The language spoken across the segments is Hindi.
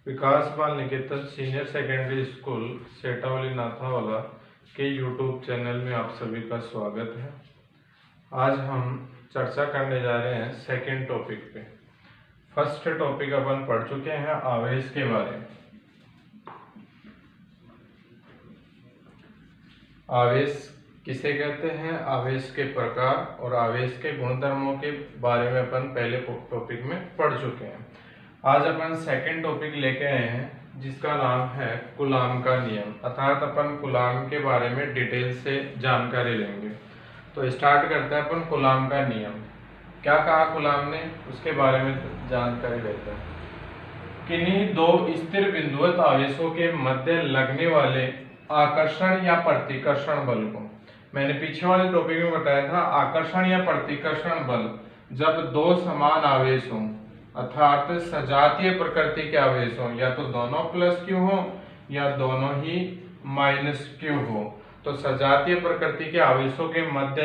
विकास बाल निकेतन सीनियर सेकेंडरी स्कूल सेटावली नाथावाला के यूट्यूब चैनल में आप सभी का स्वागत है। आज हम चर्चा करने जा रहे हैं सेकंड टॉपिक पे। फर्स्ट टॉपिक अपन पढ़ चुके हैं आवेश के बारे में। आवेश किसे कहते हैं, आवेश के प्रकार और आवेश के गुणधर्मों के बारे में अपन पहले टॉपिक में पढ़ चुके हैं। आज अपन सेकंड टॉपिक लेके आए हैं जिसका नाम है कूलाम का नियम, अर्थात अपन कूलाम के बारे में डिटेल से जानकारी लेंगे। तो स्टार्ट करते हैं अपन कूलाम का नियम। क्या कहा कूलाम ने, उसके बारे में जानकारी लेते हैं। किन्हीं दो स्थिर बिंदुवत आवेशों के मध्य लगने वाले आकर्षण या प्रतिकर्षण बल को, मैंने पीछे वाले टॉपिक में बताया था, आकर्षण या प्रतिकर्षण बल जब दो समान आवेश हों अर्थात सजातीय प्रकृति के आवेश हों, या तो दोनों प्लस क्यू हो या दोनों ही माइनस क्यू हो, तो सजातीय प्रकृति के आवेशों के मध्य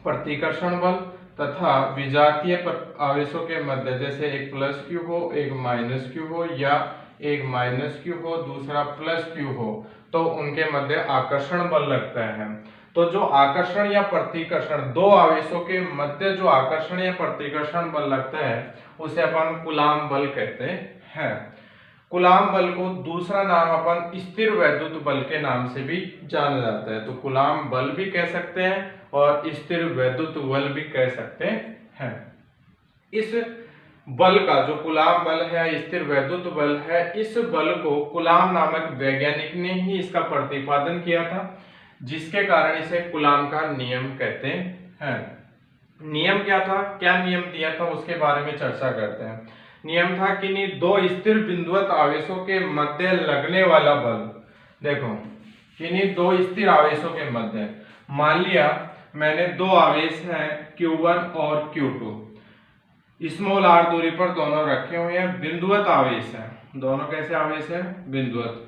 प्रतिकर्षण बल तथा विजातीय आवेशों के मध्य, जैसे एक प्लस क्यू हो एक माइनस क्यू हो, या एक माइनस क्यू हो दूसरा प्लस क्यू हो, तो उनके मध्य आकर्षण बल लगता है। तो जो आकर्षण या प्रतिकर्षण, दो आवेशों के मध्य जो आकर्षण या प्रतिकर्षण बल लगता है उसे अपन कूलाम बल कहते हैं। कूलाम बल को दूसरा नाम अपन स्थिर वैद्युत बल के नाम से भी जाना जाता है। तो कूलाम बल भी कह सकते हैं और स्थिर वैद्युत बल भी कह सकते हैं। इस बल का, जो कूलाम बल है, स्थिर वैद्युत बल है, इस बल को कूलाम नामक वैज्ञानिक ने ही इसका प्रतिपादन किया था, जिसके कारण इसे कूलाम का नियम कहते हैं। नियम क्या था, क्या नियम दिया था, उसके बारे में चर्चा करते हैं। नियम था कि दो स्थिर बिंदुवत आवेशों के मध्य लगने वाला बल, देखो कि दो स्थिर आवेशों के मध्य, मान लिया मैंने दो आवेश हैं Q1 और Q2, स्मॉल r दूरी पर दोनों रखे हुए हैं, बिंदुवत आवेश है, दोनों कैसे आवेश है, बिंदुवत।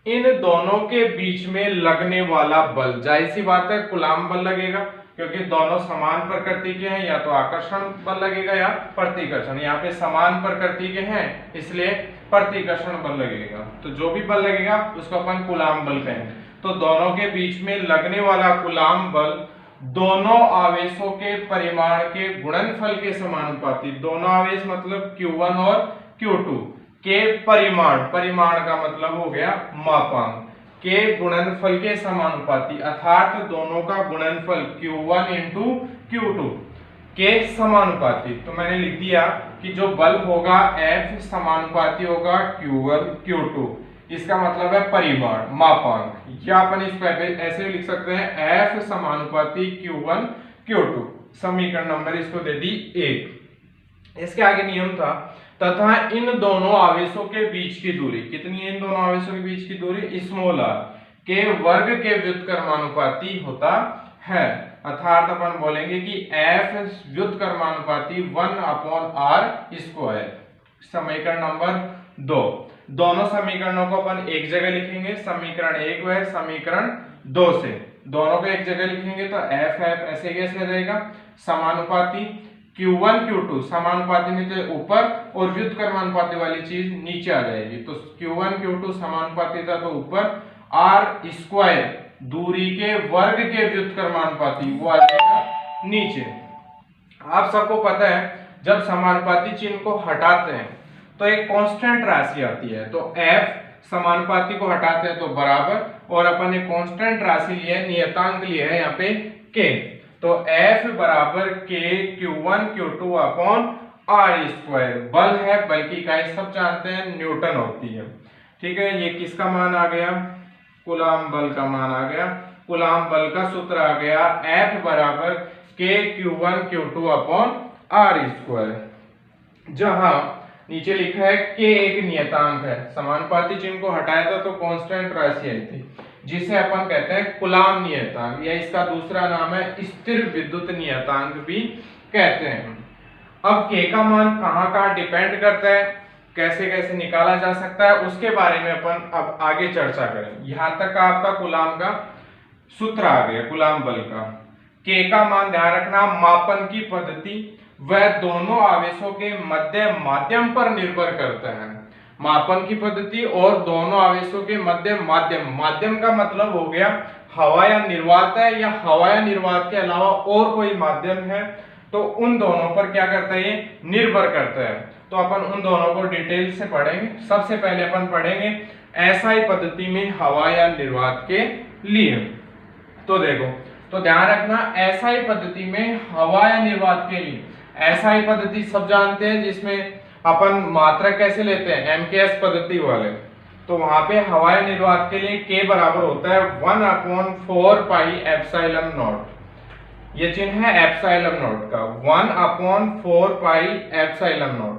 इन दोनों के बीच में लगने वाला बल, जाहिर सी बात है कूलाम बल लगेगा, क्योंकि दोनों समान प्रकृति के हैं, या तो आकर्षण बल लगेगा या प्रतिकर्षण। यहाँ पे समान प्रकृति के हैं इसलिए प्रतिकर्षण बल लगेगा, तो जो भी बल लगेगा उसको अपन कूलाम बल कहेंगे। तो दोनों के बीच में लगने वाला कूलाम बल दोनों आवेशों के परिमाण के गुणनफल के समानुपाती, दोनों आवेश मतलब Q1 और Q2 के परिमाण, परिमाण का मतलब हो गया मापांक, के गुणनफल के समानुपाती, अर्थात दोनों का गुणनफल Q1 इंटू Q2 के समानुपाती। तो मैंने लिख दिया कि जो बल होगा F समानुपाती होगा Q1 Q2, इसका मतलब है परिमाण, मापांक, या अपन इसको ऐसे भी लिख सकते हैं F समानुपाती Q1 Q2। समीकरण नंबर इसको दे दी 1। इसके आगे नियम था, तथा इन दोनों आवेशों के बीच की दूरी, कितनी है इन दोनों आवेशों के बीच की दूरी, स्मॉल r के वर्ग के व्युत्क्रमानुपाती होता है, अर्थात अपन बोलेंगे कि F व्युत्क्रमानुपाती 1/r²। समीकरण नंबर 2। दोनों समीकरणों को अपन एक जगह लिखेंगे, समीकरण 1 व समीकरण 2 से दोनों को एक जगह लिखेंगे तो F ऐसे कैसे रहेगा, समानुपाती Q1 Q2, समानुपाती में तो ऊपर और व्युत्क्रमानुपाती वाली चीज नीचे आ जाएगी, तो Q1 Q2 समानुपाती था तो ऊपर, r² दूरी के वर्ग के व्युत्क्रमानुपाती वो आ जाएगा नीचे। आप सबको पता है जब समानुपाती चिन्ह को हटाते हैं तो एक कांस्टेंट राशि आती है, तो F समानुपाती को हटाते हैं तो बराबर, और अपन एक कांस्टेंट राशि लिया है, नियतांक लिया है यहाँ पे K, तो F बराबर K Q1 Q2 upon r²। बल है, बल की इकाई सब जानते हैं न्यूटन होती है, ठीक है। ये किसका मान आ गया, कूलाम बल का मान आ गया। कूलाम बल का सूत्र आ गया F बराबर K Q1 Q2 upon r², जहां नीचे लिखा है K एक नियतांक है, समानुपाती चिन्ह को हटाया था तो कांस्टेंट राशि आई थी, जिसे अपन कहते हैं कूलाम नियतांक, या इसका दूसरा नाम है स्थिर विद्युत नियतांक भी कहते हैं। अब K का मान कहाँ डिपेंड करता है, कैसे कैसे निकाला जा सकता है, उसके बारे में अपन अब आगे चर्चा करें। यहां तक का आपका कूलाम का सूत्र आ गया, कूलाम बल का। K का मान ध्यान रखना, मापन की पद्धति वह दोनों आवेशों के मध्य माध्यम पर निर्भर करता है। मापन की पद्धति और दोनों आवेशों के मध्य माध्यम, माध्यम का मतलब हो गया हवा या निर्वात है, या हवा या निर्वात के अलावा और कोई माध्यम है, तो उन दोनों पर क्या करता है, ये निर्भर करता है। तो अपन उन दोनों को डिटेल से पढ़ेंगे। सबसे पहले अपन पढ़ेंगे एसआई पद्धति में हवा या निर्वात के लिए। तो देखो, तो ध्यान रखना, एसआई पद्धति में हवा या निर्वात के लिए, एसआई पद्धति सब जानते हैं जिसमें अपन मात्रा कैसे लेते हैं, एमकेएस पद्धति वाले। तो वहां पे हवा या निर्वात के लिए K बराबर होता है 1/4 पाई एप्सिलॉन नॉट। ये चिन्ह है एप्सिलॉन नॉट का, 1/4 pi epsilon nought.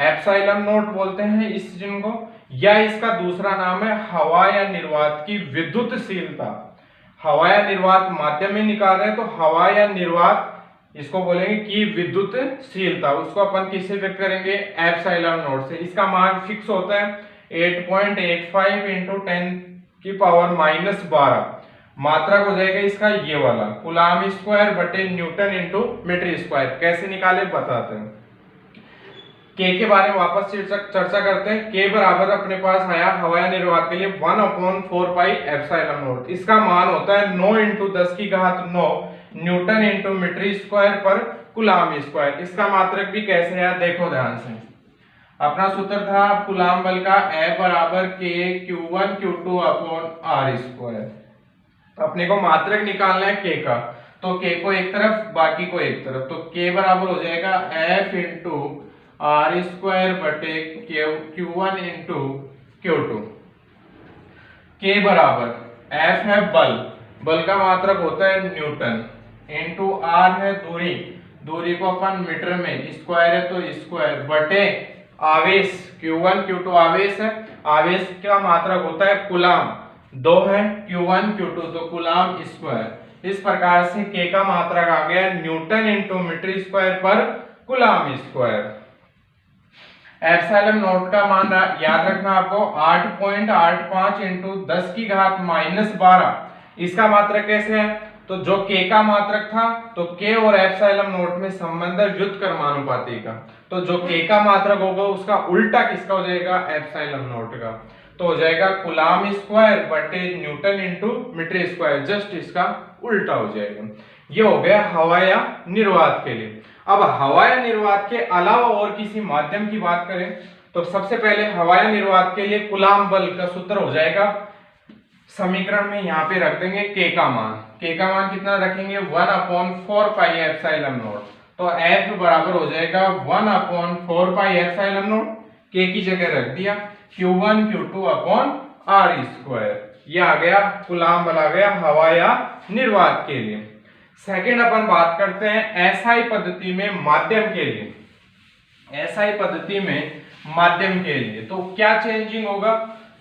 Epsilon not बोलते हैं इस चिन्ह को, या इसका दूसरा नाम है हवा या निर्वात की विद्युतशीलता। हवा या निर्वात माध्यम में निकाल रहे हैं, तो हवा या निर्वात इसको बोलेंगे कि विद्युतशीलता, उसको अपन किससे व्यक्त करेंगे, एप्सिलॉन नॉट से। इसका मान फिक्स होता है 8.85 इंटू 10⁻⁻12। मात्रक हो जाएगा इसका ये वाला, कूलाम स्क्वायर बटे न्यूटन इंटू मीटर स्क्वायर। कैसे निकाले बताते हैं। K के बारे में वापस चर्चा करते हैं। K बराबर अपने पास आया हवा या निर्वात के लिए 1/4 पाई एप्सिलॉन नॉट। इसका मान होता है 9 into 10⁹ newton into metre square पर कूलाम स्क्वायर। इसका मात्रक भी कैसे है देखो ध्यान से। अपना सूत्र था कूलाम बल का F बराबर K Q1 Q2 upon R square. अपने को मात्रक निकालना है K का, तो K को एक तरफ बाकी को एक तरफ, तो K बराबर हो जाएगा F इंटू R स्क्वायर बटे Q1 इंटू Q2। K बराबर F है बल, बल का मात्रक होता है न्यूटन, इंटू R है दूरी, दूरी को अपन मीटर में, स्क्वायर है तो स्क्वायर, बटे आवेश, Q1 Q2 आवेश है, आवेश का मात्रक होता है कूलाम, 2 है Q1 Q2, तो कूलाम स्क्वायर। इस प्रकार से K का मात्रक आ गया न्यूटन इंटू मीटर स्क्वायर पर कूलाम स्क्वायर। एप्सिलॉन नॉट का मान याद रखना आपको 8.85 इंटू 10⁻⁻12। इसका मात्रक कैसे है, तो जो K का मात्रक था, तो K और एप्सिलॉन नॉट में संबंध है व्युत्क्रमानुपाती का, तो जो K का मात्रक होगा उसका उल्टा किसका हो जाएगा, एप्सिलॉन नॉट का। तो हो जाएगा कूलाम स्क्वायर बटे newton into metre square, just इसका उल्टा हो जाएगा। ये हो गया हवा या निर्वात के लिए। अब हवा या निर्वात के अलावा और किसी माध्यम की बात करें, तो सबसे पहले हवा या निर्वात के लिए कूलाम बल का सूत्र हो जाएगा, समीकरण में यहाँ पे रख देंगे K का मान। K का मान कितना रखेंगे, 1/4 पाई एप्सिलॉन नॉट। तो F बराबर हो जाएगा 1/4 पाई एप्सिलॉन नॉट, K की जगह रख दिया Q1 Q2 upon R square. ये आ गया कूलाम बल, आ गया हवा या निर्वात के लिए। सेकंड अपन बात करते हैं एसआई पद्धति में माध्यम के लिए। एसआई पद्धति में माध्यम के लिए तो क्या चेंजिंग होगा,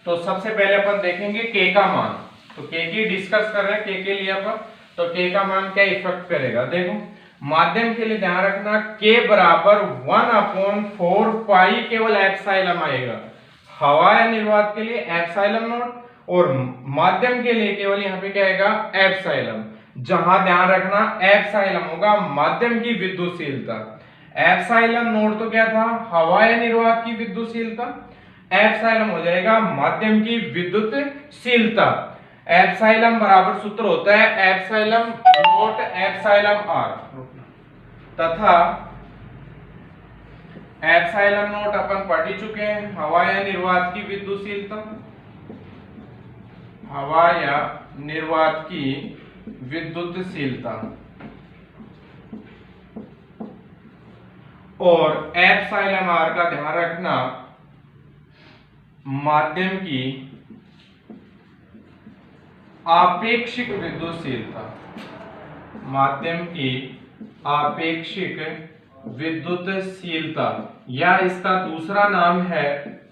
तो सबसे पहले अपन देखेंगे K का मान। तो K की डिस्कस कर रहे हैं, K के लिए अपन, तो K का मान क्या इफेक्ट करेगा देखो। माध्यम के लिए ध्यान रखना K बराबर 1/4 पाई केवल एप्सिलॉन आएगा, हवा या निर्वात के लिए एप्सिलॉन नॉट, और माध्यम के लिए केवल यहाँ पे क्या आएगा, एप्सिलॉन। जहां ध्यान रखना एप्सिलॉन होगा माध्यम की विद्युतशीलता, एप्सिलॉन नॉट तो क्या था, हवा या निर्वात की विद्युतशीलता, एप्सिलॉन हो जाएगा माध्यम की विद्युतशीलता। एप्सिलॉन बराबर सूत्र होता है एप्सिलॉन नॉट एप्सिलॉन आर, तथा एप्सिलॉन नॉट अपन पढ़ ही चुके हैं, हवा या निर्वात की विद्युतशीलता, हवा या निर्वात की विद्युतशीलता, और एप्सिलॉन आर का ध्यान रखना माध्यम की आपेक्षिक विद्युतशीलता, माध्यम की आपेक्षिक विद्युतशीलता, या इसका दूसरा नाम है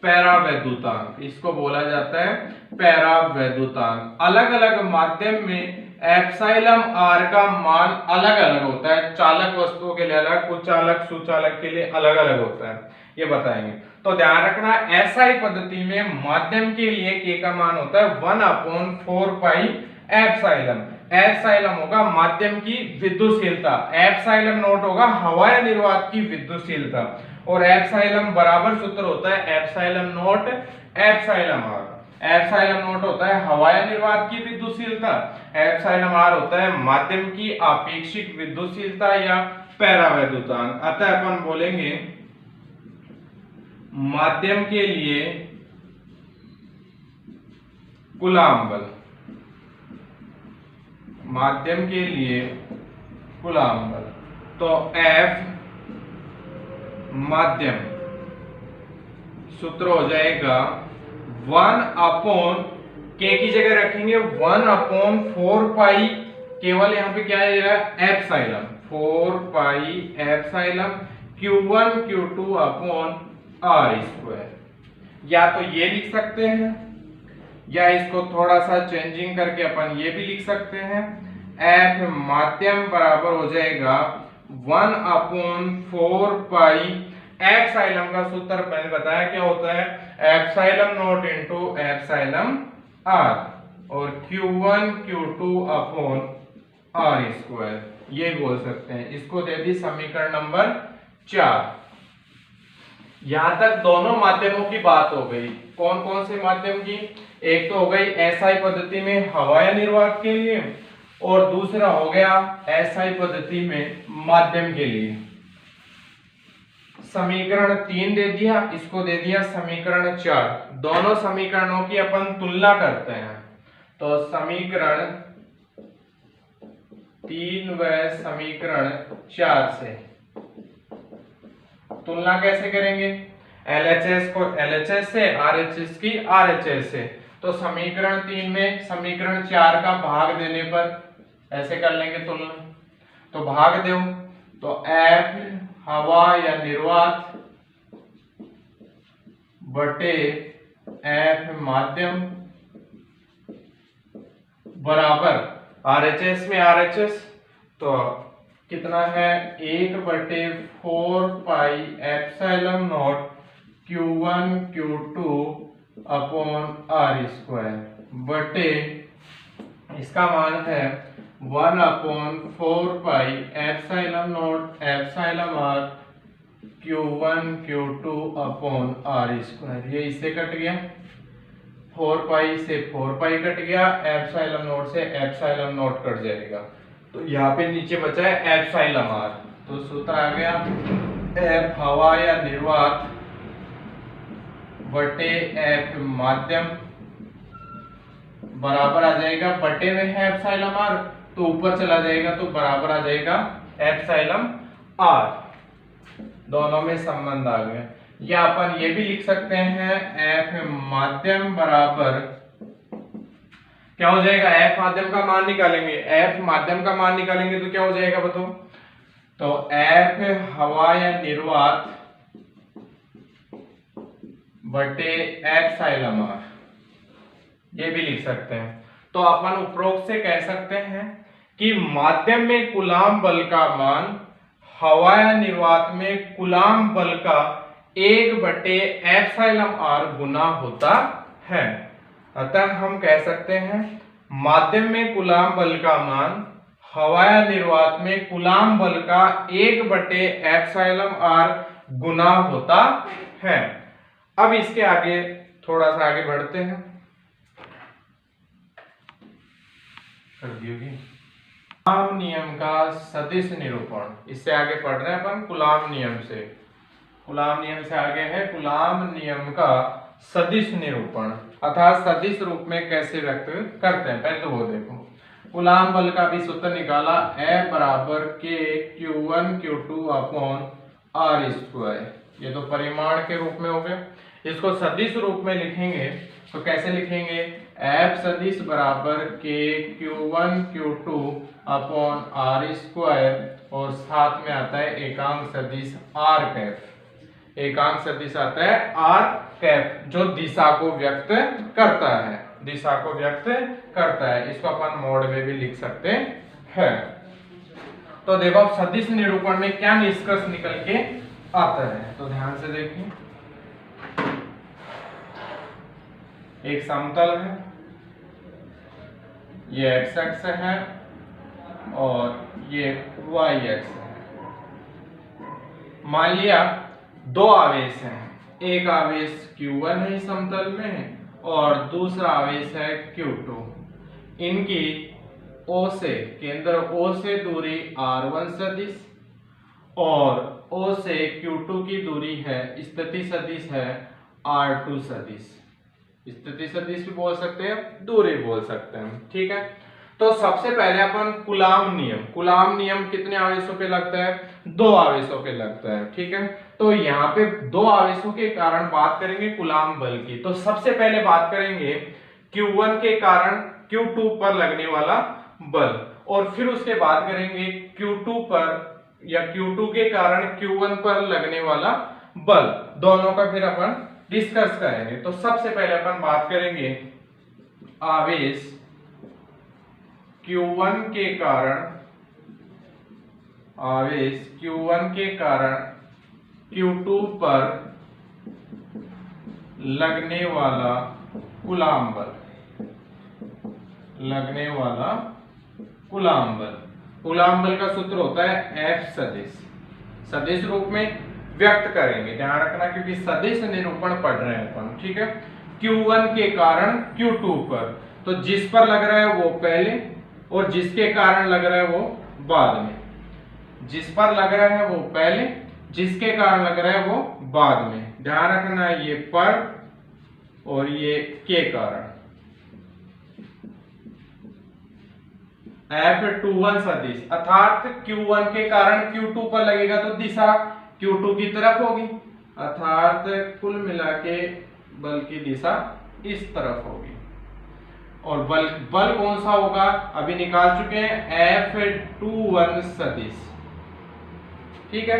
पैरावैद्युतांक, इसको बोला जाता है पैरावैद्युतांक। अलग अलग माध्यम में एप्सिलॉन आर का मान अलग अलग होता है, चालक वस्तुओं के लिए अलग, कुचालक सुचालक के लिए अलग अलग होता है, ये बताएंगे। तो ध्यान रखना एसआई पद्धति में माध्यम के लिए K का मान होता है 1/4 पाई एप्सिलॉन। एप्सिलॉन होगा माध्यम की विद्युतशीलता, एप्सिलॉन नॉट होगा हवा या निर्वात की विद्युतशीलता, और एप्सिलॉन बराबर सूत्र होता है epsilon nought epsilon r. Epsilon nought होता है हवा या निर्वात की विद्युतशीलता, एप्सिलॉन आर होता है माध्यम की आपेक्षिक विद्युतशीलता या परावैद्युतांक। अतः अपन बोलेंगे माध्यम के लिए कूलाम बल, माध्यम के लिए कूलाम बल, तो F माध्यम सूत्र हो जाएगा 1/K की जगह रखेंगे 1/4 पाई, केवल यहां पे क्या आएगा epsilon, 4 pi epsilon Q1 Q2 upon R²। या तो ये लिख सकते हैं या इसको थोड़ा सा चेंजिंग करके अपन ये भी लिख सकते हैं, F माध्यम बराबर हो जाएगा 1/4 पाई एप्सिलॉन का सूत्र मैंने बताया क्या होता है epsilon not into epsilon R और Q1 Q2 अपॉन R², ये बोल सकते हैं। इसको दे दी समीकरण नंबर 4। यहां तक दोनों माध्यमों की बात हो गई। कौन कौन से माध्यम की? एक तो हो गई एसआई पद्धति में हवा या निर्वात के लिए, और दूसरा हो गया एसआई पद्धति में माध्यम के लिए। समीकरण 3 दे दिया, इसको दे दिया समीकरण 4। दोनों समीकरणों की अपन तुलना करते हैं। तो समीकरण 3 व समीकरण 4 से तुलना कैसे करेंगे? LHS को LHS से, RHS की RHS से। तो समीकरण 3 में समीकरण 4 का भाग देने पर ऐसे कर लेंगे तुलना। तो भाग दो तो F हवा या निर्वात बटे F माध्यम बराबर RHS में RHS, तो कितना है 1/4 pi epsilon not Q1 Q2 upon R² बटे इसका मान है 1/4 pi epsilon nought epsilon R Q1 Q2 upon R²। ये इससे कट गया, 4 पाई से 4 पाई कट गया, एप्सिलॉन नॉट से एप्सिलॉन नॉट कट जाएगा, तो यहाँ पे नीचे बचा है एप्सिलॉन R। तो सूत्र आ गया F हवा या निर्वात बटे F माध्यम बराबर आ जाएगा, बटे में है एप्सिलॉन R तो ऊपर चला जाएगा तो बराबर आ जाएगा एप्सिलॉन R। दोनों में संबंध आ गया। या अपन ये भी लिख सकते हैं F माध्यम बराबर क्या हो जाएगा, F माध्यम का मान निकालेंगे, F माध्यम का मान निकालेंगे तो क्या हो जाएगा बताओ? तो F हवा या निर्वात बटे एप्सिलॉन R, ये भी लिख सकते हैं। तो अपन उपरोक्त से कह सकते हैं कि माध्यम में कूलाम बल का मान हवा या निर्वात में कूलाम बल का 1/एप्सिलॉन R गुना होता है। अतः हम कह सकते हैं माध्यम में कूलाम बल का मान हवा या निर्वात में कूलाम बल का 1/एप्सिलॉन R गुना होता है। अब इसके आगे थोड़ा सा आगे बढ़ते हैं, कर दियोगी कूलाम नियम का सदिश निरूपण। इससे आगे पढ़ रहे हैं अपन कूलाम नियम से। कूलाम नियम से आगे है कूलाम नियम का सदिश निरूपण, अर्थात सदिश रूप में कैसे व्यक्त करते हैं। पहले तो वो देखो, कूलाम बल का भी सूत्र निकाला, F बराबर K Q1 Q2 upon R²। ये तो परिमाण के रूप में हो गए। इसको सदिश रूप में लिखेंगे तो कैसे लिखेंगे? F सदिश बराबर K Q1 Q2 upon R² और साथ में आता है एकांक सदिश R²। एकांक सदिश आता है R², जो दिशा को व्यक्त करता है, दिशा को व्यक्त करता है। इसको अपन मोड में भी लिख सकते हैं। तो देखो अब सदिश निरूपण में क्या निष्कर्ष निकल के आता है, तो ध्यान से देखिए। एक समतल है, ये x अक्ष है और ये y एक्स है। मान लिया दो आवेश हैं, एक आवेश q1 है इस समतल में और दूसरा आवेश है q2। इनकी O से, केंद्र O से दूरी r1 सदिश और O से q2 की दूरी है, स्थिति सदिश है r2 सदिश। स्थिति सदिश भी बोल सकते हैं, दूरी बोल सकते हैं, ठीक है। तो सबसे पहले अपन कुलाम नियम कितने आवेशों पे लगता है? दो आवेशों पे लगता है, ठीक है। तो यहाँ पे दो आवेशों के कारण बात करेंगे कुलाम बल की। तो सबसे पहले बात करेंगे Q1 के कारण Q2 पर लगने वाला बल, और फिर उसके बाद करेंगे Q2 पर या Q2 के कारण Q1 पर लगने वाला बल। दोनों का फिर अपन डिस्कस करेंगे। तो सबसे पहले अपन बात करेंगे आवेश Q1 के कारण, आवेश Q1 के कारण Q2 पर लगने वाला कूलाम बल, लगने वाला कूलाम बल। कूलाम बल का सूत्र होता है F सदिश, सदिश रूप में व्यक्त करेंगे, ध्यान रखना, क्योंकि सदिश निरूपण पढ़ रहे हैं अपन, ठीक है। Q1 के कारण Q2 पर, तो जिस पर लग रहा है वो पहले और जिसके कारण लग रहा है वो बाद में। जिस पर लग रहा है वो पहले, जिसके कारण लग रहा है वो बाद में। ध्यान रखना ये पर और ये के कारण। F21 सदिश अर्थात Q1 के कारण Q2 पर लगेगा तो दिशा Q2 की तरफ होगी, अर्थात कुल मिला के बल की दिशा इस तरफ होगी। और बल कौन सा होगा अभी निकाल चुके हैं, F21 सदिश, ठीक है।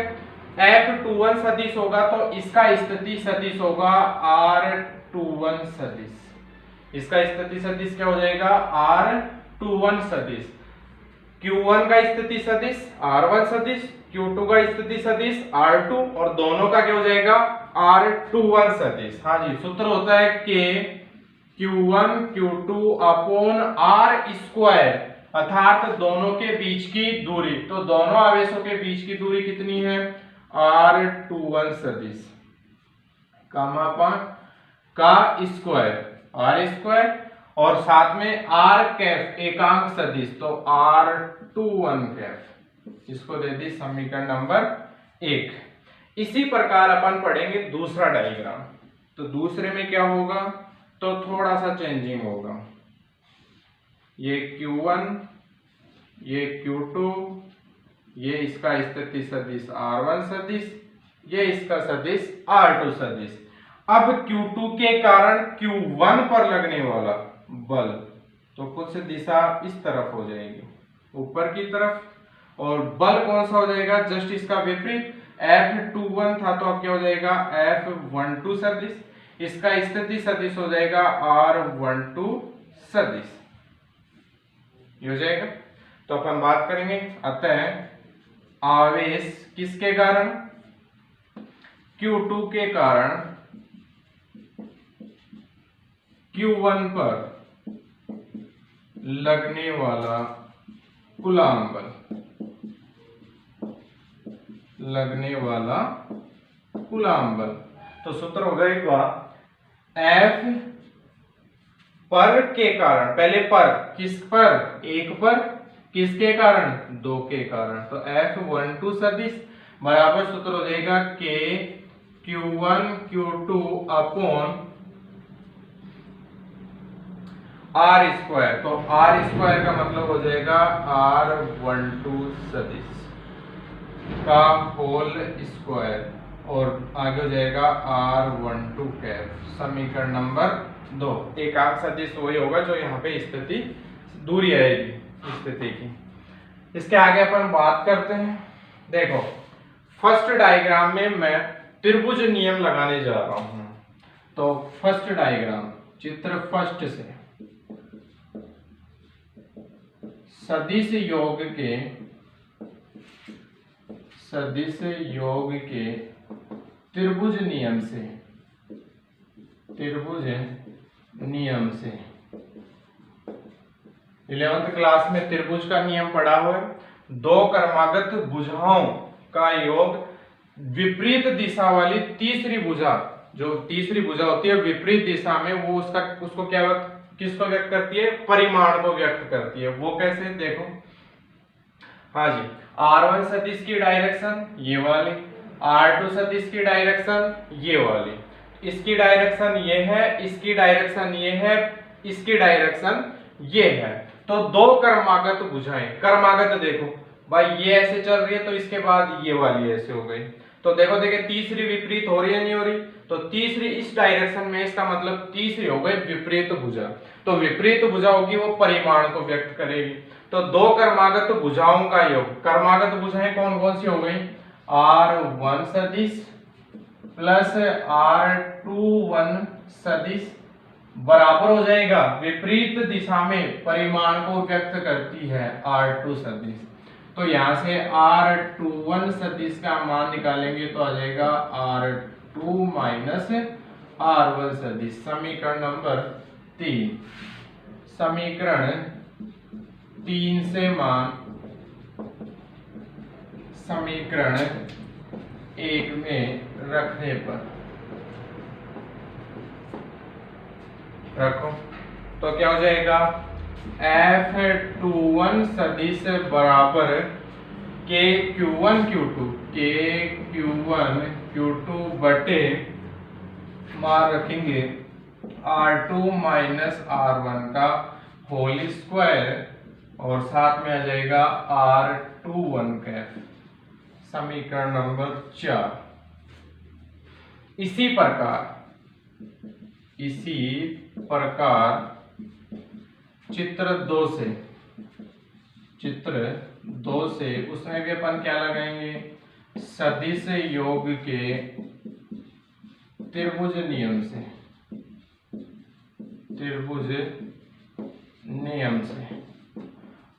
F21 सदिश होगा तो इसका स्थिति सदिश होगा R21 सदिश। इसका स्थिति सदिश क्या हो जाएगा? R21 सदिश। Q1 का स्थिति सदिश R1 सदिश, Q2 का स्थिति सदिश R2, और दोनों का क्या हो जाएगा? R21 सदिश। हाँ जी, सूत्र होता है K Q1 Q2 upon R square, अर्थात दोनों के बीच की दूरी। तो दोनों आवेशों के बीच की दूरी कितनी है? R21 सदिश का मापांक का स्क्वायर R स्क्वायर, और साथ में R कैफ एकांक सदिश, तो R21 कैफ। इसको दे दी समीकरण नंबर 1। इसी प्रकार अपन पढ़ेंगे दूसरा डायग्राम। तो दूसरे में क्या होगा? तो थोड़ा सा चेंजिंग होगा। ये Q1, ये Q2, ये इसका स्थिति सदिश R1 सदिश, ये इसका सदिश R2 सदिश। अब Q2 के कारण Q1 पर लगने वाला बल, तो कुछ दिशा इस तरफ हो जाएगी, ऊपर की तरफ। और बल कौन सा हो जाएगा? जस्ट इसका विपरीत। F21 था तो अब क्या हो जाएगा? F12 सदिश। इसका स्थिति सदिश हो जाएगा R12 सदिश, ये हो जाएगा। तो अपन बात करेंगे, अतः आवेश किसके कारण? Q2 के कारण Q1 पर लगने वाला कूलाम बल, लगने वाला कूलाम बल। तो सूत्र हो जाएगा F पर के कारण, पहले पर, किस पर? एक पर, किसके कारण? दो के कारण। तो F12 सदिश बराबर सूत्र हो जाएगा K Q1 Q2 upon R square. तो R स्क्वायर का मतलब हो जाएगा R12 सदिश का होल स्क्वायर, और आगे हो जाएगा R12 कैफ। समीकरण नंबर 2। एकांक सदिश वही होगा जो यहाँ पे स्थिति दूरी आएगी स्थिति की। इसके आगे अपन बात करते हैं। देखो, फर्स्ट डायग्राम में मैं त्रिभुज नियम लगाने जा रहा हूं। तो फर्स्ट डायग्राम, चित्र फर्स्ट से सदिश योग के त्रिभुज नियम से 11th क्लास में त्रिभुज का नियम पढ़ा हुआ है। दो क्रमागत भुजाओं का योग विपरीत दिशा वाली तीसरी भुजा, जो तीसरी भुजा होती है विपरीत दिशा में, वो उसको क्या किसको व्यक्त करती है? परिमाण को व्यक्त करती है। वो कैसे? देखो, हाँ जी, r1 सदिश की डायरेक्शन ये वाली, r2 सदिश की डायरेक्शन ये वाली, इसकी डायरेक्शन ये है, इसकी डायरेक्शन ये है, इसकी डायरेक्शन ये है। तो दो क्रमागत भुजाएं, क्रमागत देखो भाई, ये ऐसे चल रही है तो इसके बाद ये वाली ऐसे हो गई। तो देखो देखिए, तीसरी विपरीत हो रही है नहीं हो रही? तो तीसरी इस डायरेक्शन में, इसका मतलब तीसरी हो गई विपरीत भुजा। तो विपरीत भुजा होगी वो परिमाण को व्यक्त करेगी। तो दो क्रमागत भुजाओं का योग, क्रमागत भुजाएं कौन कौन सी हो गई? r1 सदिश प्लस r21 सदिश बराबर हो जाएगा विपरीत दिशा में परिमाण को व्यक्त करती है r2 सदिश। तो यहां से r21 सदिश का मान निकालेंगे तो आ जाएगा r2 माइनस r1 सदिश। समीकरण नंबर 3, समीकरण 3 से मान समीकरण 1 में रखने पर रखो तो क्या हो जाएगा? f21 सदिश बराबर kq1 q2 बटे मान रखेंगे r2 माइनस r1 का होल स्क्वायर और साथ में आ जाएगा r21 कैफ। समीकरण नंबर 4। इसी प्रकार चित्र 2 से उसमें भी अपन क्या लगाएंगे? सदिश योग के त्रिभुज नियम से।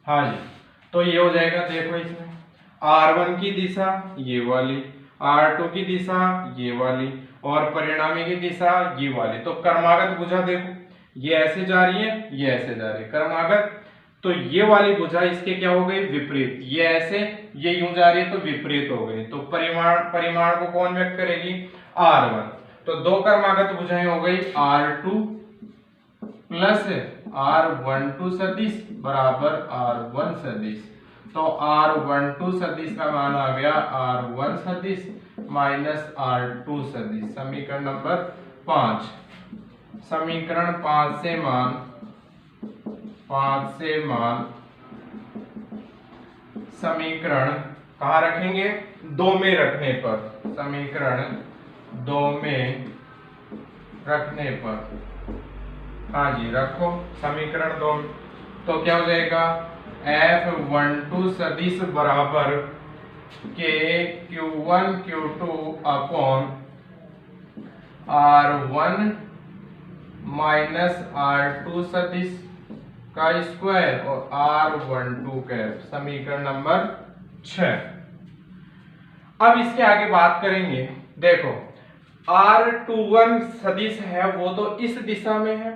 हाँ जी, तो ये हो जाएगा। देखो इसमें r1 की दिशा ये वाली, r2 की दिशा ये वाली और परिणामी की दिशा ये वाली। तो क्रमागत भुजा देखो, ये ऐसे जा रही है, ये ऐसे जा रही है क्रमागत। तो ये वाली भुजा इसके क्या हो गई? विपरीत। ये ऐसे, ये यूं जा रही है तो विपरीत हो गई। तो परिमाण को कौन व्यक्त करेगी? r1। तो दो क्रमागत भुजाएं हो गई r2 प्लस r12 सदिश बराबर r1 सदिश। तो r12 सदिश का मान आ गया r1 सदिश माइनस r2 सदिश। समीकरण नंबर 5। समीकरण 5 से मान समीकरण कहाँ रखेंगे? 2 में रखने पर, समीकरण 2 में रखने पर। हाँ जी, रखो समीकरण 2। तो क्या हो जाएगा? f12 सदिश बराबर kq1 q2 upon r1 minus r2 सदिश का स्क्वायर और r12 कैप। समीकरण नंबर 6। अब इसके आगे बात करेंगे। देखो, r21 सदिश है वो तो इस दिशा में है,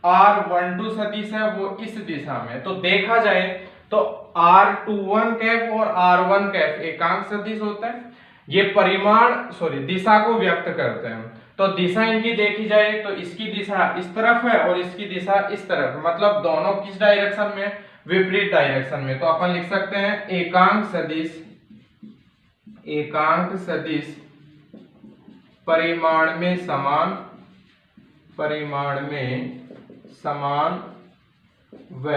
r12 सदिश है वो इस दिशा में। तो देखा जाए तो r21 कैफ और r1 कैफ एकांक सदिश होता है। ये दिशा को व्यक्त करते हैं। तो दिशा इनकी देखी जाए तो इसकी दिशा इस तरफ है और इसकी दिशा इस तरफ, मतलब दोनों किस डायरेक्शन में? विपरीत डायरेक्शन में। तो अपन लिख सकते हैं एकांक सदिश परिमाण में समान व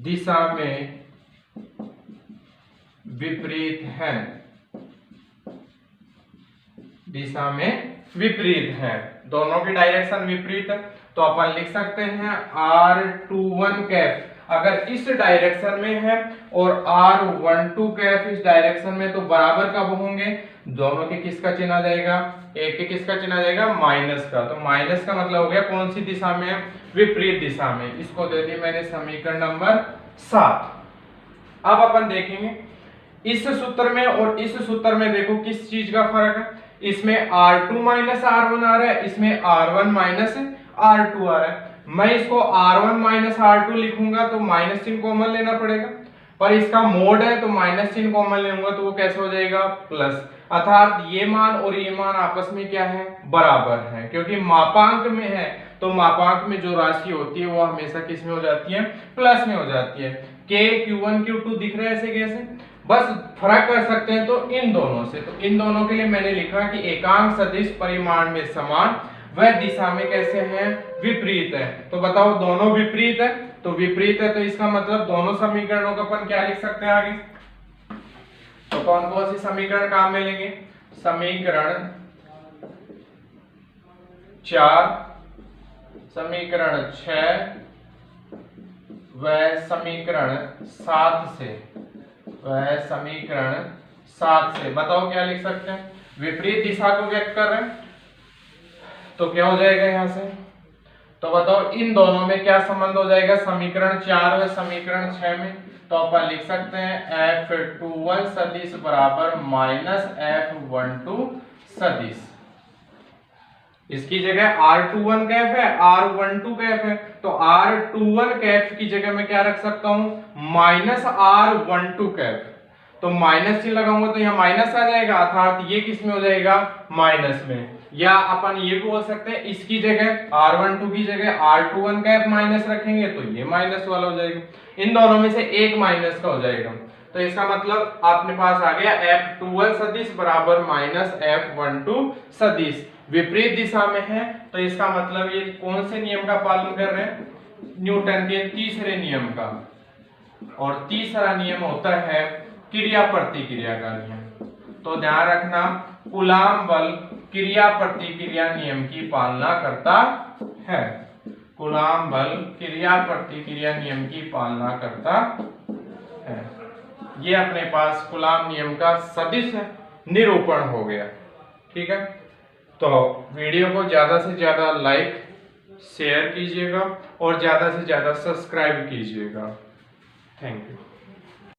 दिशा में विपरीत है। दोनों की डायरेक्शन विपरीत है। तो अपन लिख सकते हैं r21 कैफ अगर इस डायरेक्शन में है और r12 कैफ इस डायरेक्शन में, तो बराबर कब होंगे? दोनों के किसका चिन्ह आ जाएगा? एक के किसका चिन्ह आ जाएगा? माइनस का। तो माइनस का मतलब हो गया कौन सी दिशा में? विपरीत दिशा में। इसको दे दी मैंने समीकरण नंबर 7। अब अपन देखेंगे इस सूत्र में और इस सूत्र में। देखो किस चीज का फर्क है? इसमें r2 माइनस r1 आ रहा है, इसमें r1 माइनस r2 आ रहा है। मैं इसको R1 माइनस R2 लिखूंगा तो माइनस चिन्ह कॉमन लेना पड़ेगा, पर इसका मोड है तो माइनस चिन्ह कॉमन लूंगा तो वो कैसे हो जाएगा प्लस, अर्थात ये मान और ये मान आपस में क्या है, बराबर है, क्योंकि मापांक में है तो मापांक में जो राशि होती है वो हमेशा किस में हो जाती है, प्लस में हो जाती है। K Q1 Q2 दिख रहा है ऐसे कैसे, बस फर्क कर सकते हैं तो इन दोनों से, तो इन दोनों के लिए मैंने लिखा कि एकांक सदिश परिमाण में समान वह दिशा में कैसे हैं, विपरीत है। तो बताओ दोनों विपरीत है, तो विपरीत है तो इसका मतलब दोनों समीकरणों का अपन क्या लिख सकते हैं आगे, तो कौन कौन सी समीकरण काम में लेंगे, समीकरण 4, समीकरण 6 व समीकरण 7 से, वह समीकरण 7 से बताओ क्या लिख सकते हैं, विपरीत दिशा को व्यक्त कर रहे हैं तो क्या हो जाएगा यहां से, तो बताओ इन दोनों में क्या संबंध हो जाएगा, समीकरण 4 व समीकरण 6 में, तो अपन लिख सकते हैं F21 सदिश बराबर माइनस F12 सदिश, इसकी जगह R21 कैफ है, R12 कैफ है, तो R21 कैफ की जगह मैं क्या रख सकता हूं, माइनस R12 कैफ, तो माइनस चिन्ह लगाऊंगा तो यहाँ माइनस आ जाएगा, अर्थात ये किस में हो जाएगा, माइनस में। या अपन ये भी बोल सकते हैं इसकी जगह R12 की जगह R21 कैफ माइनस रखेंगे तो ये माइनस वाला हो जाएगा, इन दोनों में से एक माइनस का हो जाएगा, तो इसका मतलब अपने पास आ गया F21 सदिश बराबर माइनस F12 सदिश, विपरीत दिशा में है तो इसका मतलब ये कौन से नियम का पालन कर रहे हैं, न्यूटन के तीसरे नियम का, और तीसरा नियम होता है क्रिया प्रतिक्रिया का नियम, तो ध्यान रखना कूलाम बल क्रिया प्रतिक्रिया नियम की पालना करता है, कूलाम बल क्रिया प्रतिक्रिया नियम की पालना करता है। ये अपने पास कूलाम नियम का सदिश निरूपण हो गया, ठीक है। तो वीडियो को ज्यादा से ज्यादा लाइक शेयर कीजिएगा और ज्यादा से ज्यादा सब्सक्राइब कीजिएगा। Thank you.